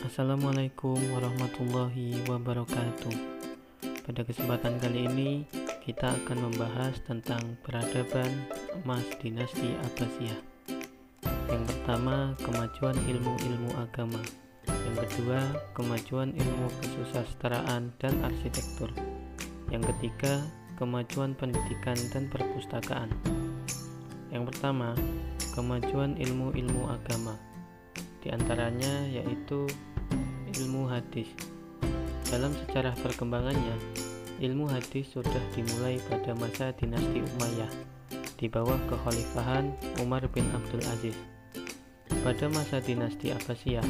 Assalamualaikum warahmatullahi wabarakatuh. Pada kesempatan kali ini kita akan membahas tentang peradaban emas dinasti Abbasiyah. Yang pertama, kemajuan ilmu-ilmu agama. Yang kedua, kemajuan ilmu kesusastraan dan arsitektur. Yang ketiga, kemajuan pendidikan dan perpustakaan. Yang pertama, kemajuan ilmu-ilmu agama. Di antaranya yaitu ilmu hadis. Dalam sejarah perkembangannya, ilmu hadis sudah dimulai pada masa dinasti Umayyah di bawah kekhalifahan Umar bin Abdul Aziz. Pada masa dinasti Abbasiyah,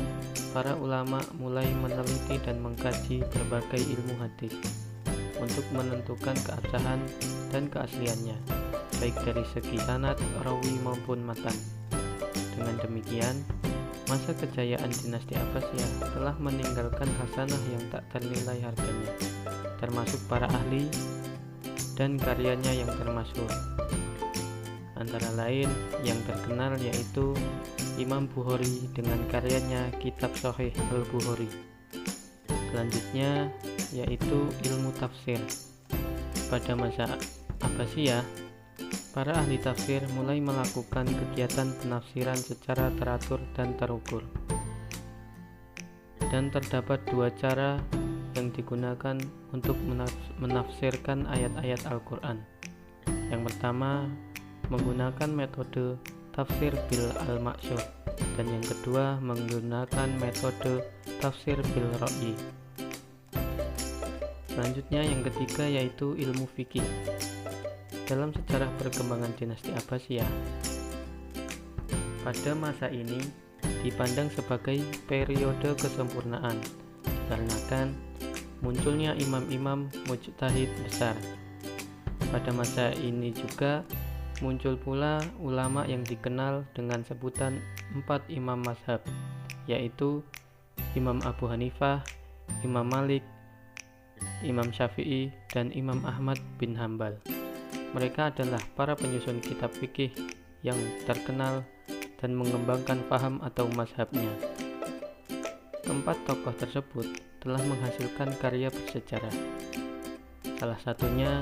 para ulama mulai meneliti dan mengkaji berbagai ilmu hadis untuk menentukan keabsahan dan keasliannya, baik dari segi sanad, rawi maupun matan. Dengan demikian, masa kejayaan dinasti Abbasiyah telah meninggalkan hasanah yang tak ternilai harganya, termasuk para ahli dan karyanya yang termasyhur. Antara lain yang terkenal yaitu Imam Bukhari dengan karyanya Kitab Shahih Al-Bukhari. Selanjutnya yaitu ilmu tafsir. Pada masa Abbasiyah, para ahli tafsir mulai melakukan kegiatan penafsiran secara teratur dan terukur. Dan terdapat dua cara yang digunakan untuk menafsirkan ayat-ayat Al-Quran. Yang pertama, menggunakan metode tafsir bil al-ma'syur, dan yang kedua menggunakan metode tafsir bil ra'yi. Selanjutnya yang ketiga yaitu ilmu fikih. Dalam sejarah perkembangan dinasti Abbasiyah, pada masa ini dipandang sebagai periode kesempurnaan dikarenakan munculnya imam-imam mujtahid besar. Pada masa ini juga muncul pula ulama yang dikenal dengan sebutan 4 imam mazhab, yaitu Imam Abu Hanifah, Imam Malik, Imam Syafi'i, dan Imam Ahmad bin Hambal. Mereka adalah para penyusun kitab fikih yang terkenal dan mengembangkan paham atau mazhabnya. Keempat tokoh tersebut telah menghasilkan karya bersejarah. Salah satunya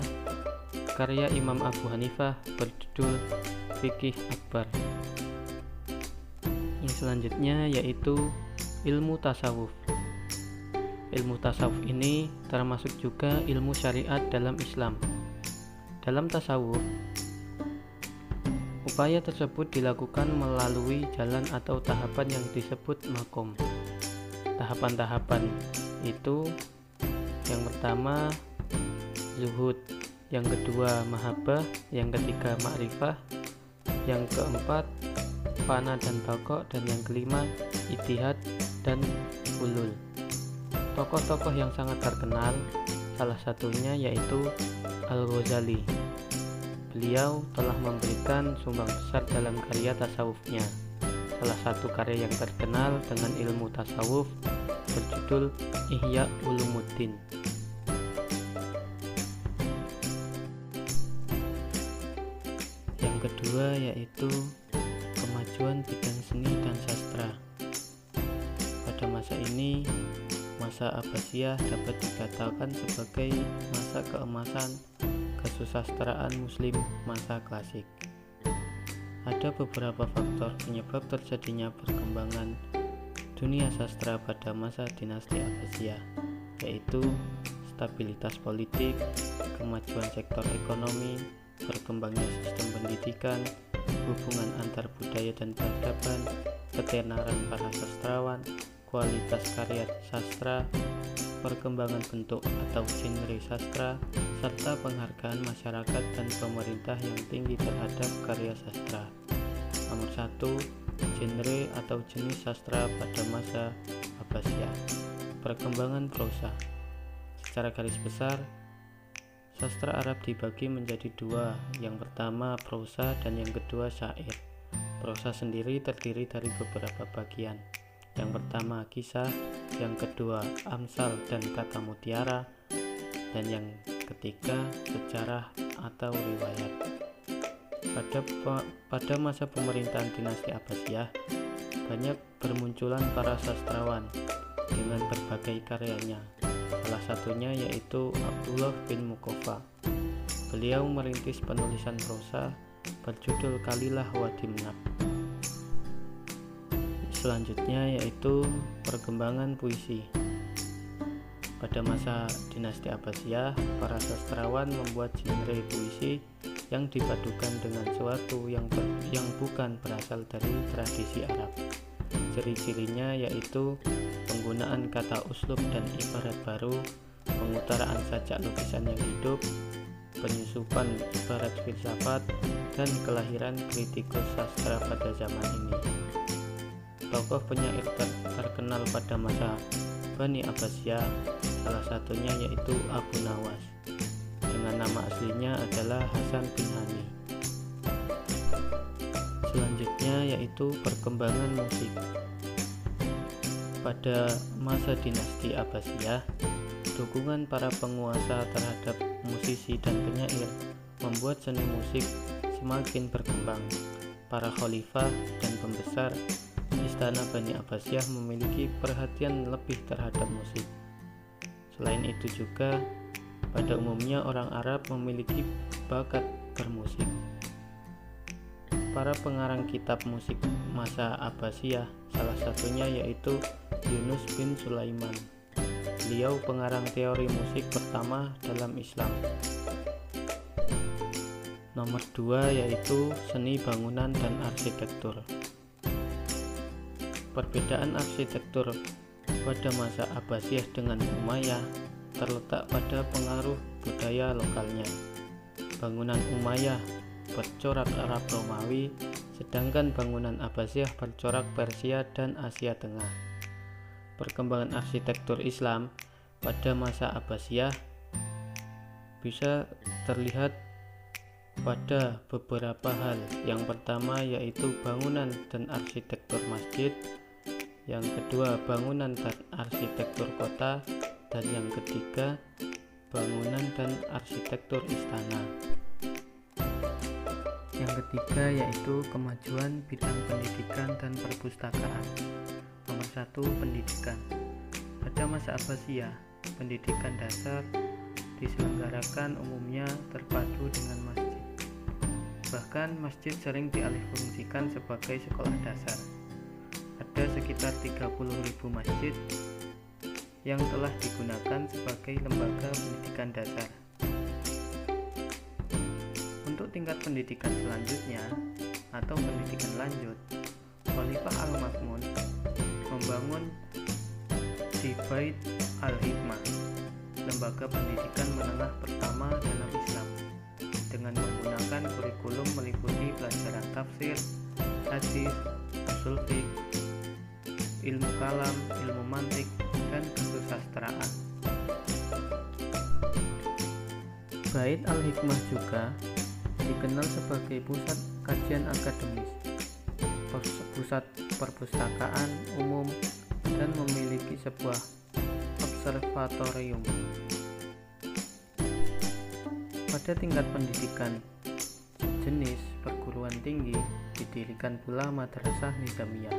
karya Imam Abu Hanifah berjudul Fiqih Akbar. Yang selanjutnya yaitu ilmu tasawuf. Ilmu tasawuf ini termasuk juga ilmu syariat dalam Islam. Dalam tasawuf, upaya tersebut dilakukan melalui jalan atau tahapan yang disebut makom. Tahapan-tahapan itu yang pertama zuhud, yang kedua mahabbah, yang ketiga ma'rifah, yang keempat fana dan baqo, dan yang kelima ijtihad dan ulul. Tokoh-tokoh yang sangat terkenal salah satunya yaitu Al-Ghazali. Beliau telah memberikan sumbang besar dalam karya tasawufnya. Salah satu karya yang terkenal dengan ilmu tasawuf berjudul Ihya Ulumuddin. Yang kedua yaitu kemajuan bidang seni dan sastra. Pada masa ini, masa Abbasiyah dapat dikatakan sebagai masa keemasan kesusastraan muslim masa klasik. Ada beberapa faktor penyebab terjadinya perkembangan dunia sastra pada masa dinasti Abbasiyah, yaitu stabilitas politik, kemajuan sektor ekonomi, berkembangnya sistem pendidikan, hubungan antar budaya dan peradaban, ketenaran para sastrawan, kualitas karya sastra, perkembangan bentuk atau genre sastra, serta penghargaan masyarakat dan pemerintah yang tinggi terhadap karya sastra. Nomor 1, genre atau jenis sastra pada masa Abbasiyah. Perkembangan prosa. Secara garis besar, sastra Arab dibagi menjadi dua, yang pertama prosa dan yang kedua syair. Prosa sendiri terdiri dari beberapa bagian. Yang pertama kisah, yang kedua amsal dan kata mutiara, dan yang ketiga sejarah atau riwayat. Pada masa pemerintahan dinasti Abbasiyah, banyak bermunculan para sastrawan dengan berbagai karyanya. Salah satunya yaitu Abdullah bin Muqaffa. Beliau merintis penulisan prosa berjudul Kalilah wa Dimnaq. Selanjutnya yaitu perkembangan puisi. Pada masa dinasti Abbasiyah, para sastrawan membuat genre puisi yang dipadukan dengan sesuatu yang bukan berasal dari tradisi Arab. Ciri-cirinya yaitu penggunaan kata uslub dan ibarat baru, pengutaraan sajak lukisan yang hidup, penyusupan ibarat filsafat, dan kelahiran kritikus sastra pada zaman ini. Tokoh penyair terkenal pada masa Bani Abbasiyah salah satunya yaitu Abu Nawas, dengan nama aslinya adalah Hasan bin Hani. Selanjutnya yaitu perkembangan musik. Pada masa dinasti Abbasiyah, dukungan para penguasa terhadap musisi dan penyair membuat seni musik semakin berkembang. Para khalifah dan pembesar istana Bani Abbasiyah memiliki perhatian lebih terhadap musik. Selain itu juga, pada umumnya orang Arab memiliki bakat bermusik. Para pengarang kitab musik masa Abbasiyah, salah satunya yaitu Yunus bin Sulaiman. Beliau pengarang teori musik pertama dalam Islam. Nomor 2 yaitu seni bangunan dan arsitektur. Perbedaan arsitektur pada masa Abbasiyah dengan Umayyah terletak pada pengaruh budaya lokalnya. Bangunan Umayyah bercorak Arab Romawi, sedangkan bangunan Abbasiyah bercorak Persia dan Asia Tengah. Perkembangan arsitektur Islam pada masa Abbasiyah bisa terlihat pada beberapa hal. Yang pertama yaitu bangunan dan arsitektur masjid, yang kedua bangunan dan arsitektur kota, dan yang ketiga bangunan dan arsitektur istana. Yang ketiga yaitu kemajuan bidang pendidikan dan perpustakaan. Nomor 1, pendidikan. Pada masa Abbasiyah, pendidikan dasar diselenggarakan umumnya terpadu dengan masjid. Bahkan masjid sering dialihfungsikan sebagai sekolah dasar. Ada sekitar 30.000 masjid yang telah digunakan sebagai lembaga pendidikan dasar. Untuk tingkat pendidikan selanjutnya atau pendidikan lanjut, Khalifah Al-Ma'mun membangun di Bait Al-Hikmah, lembaga pendidikan menengah pertama dalam Islam, dengan menggunakan kurikulum meliputi pelajaran tafsir, hadis, ushul fiqh, ilmu kalam, ilmu mantik, dan kesusastraan. Bait Al-Hikmah juga dikenal sebagai pusat kajian akademis, pusat perpustakaan umum, dan memiliki sebuah observatorium. Pada tingkat pendidikan jenis perguruan tinggi didirikan pula Madrasah Nizamiyah.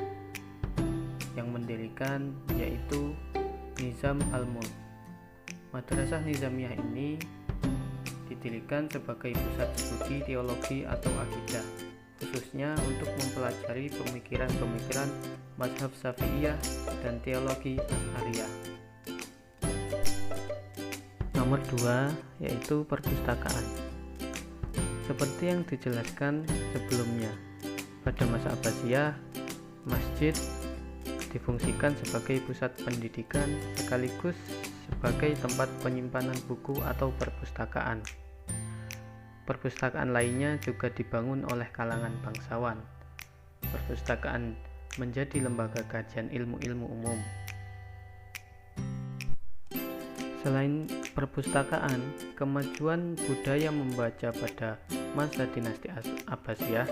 Yang mendirikan yaitu Nizam Al-Mulk. Madrasah Nizamiyah ini didirikan sebagai pusat studi teologi atau akidah, khususnya untuk mempelajari pemikiran-pemikiran mazhab Syafi'iyah dan teologi Asy'ariyah. Nomor 2 yaitu perpustakaan. Seperti yang dijelaskan sebelumnya, pada masa Abbasiyah, masjid difungsikan sebagai pusat pendidikan sekaligus sebagai tempat penyimpanan buku atau perpustakaan. Perpustakaan lainnya juga dibangun oleh kalangan bangsawan. Perpustakaan menjadi lembaga kajian ilmu-ilmu umum. Selain perpustakaan, kemajuan budaya membaca pada masa dinasti Abbasiyah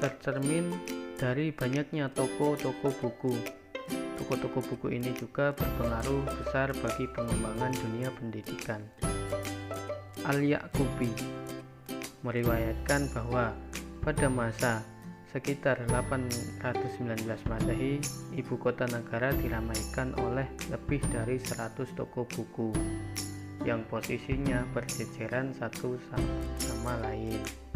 tercermin dari banyaknya toko-toko buku. Toko-toko buku ini juga berpengaruh besar bagi pengembangan dunia pendidikan. Al-Yaqubi meriwayatkan bahwa pada masa Sekitar 819 Masehi, ibu kota negara diramaikan oleh lebih dari 100 toko buku yang posisinya berjejeran satu sama lain.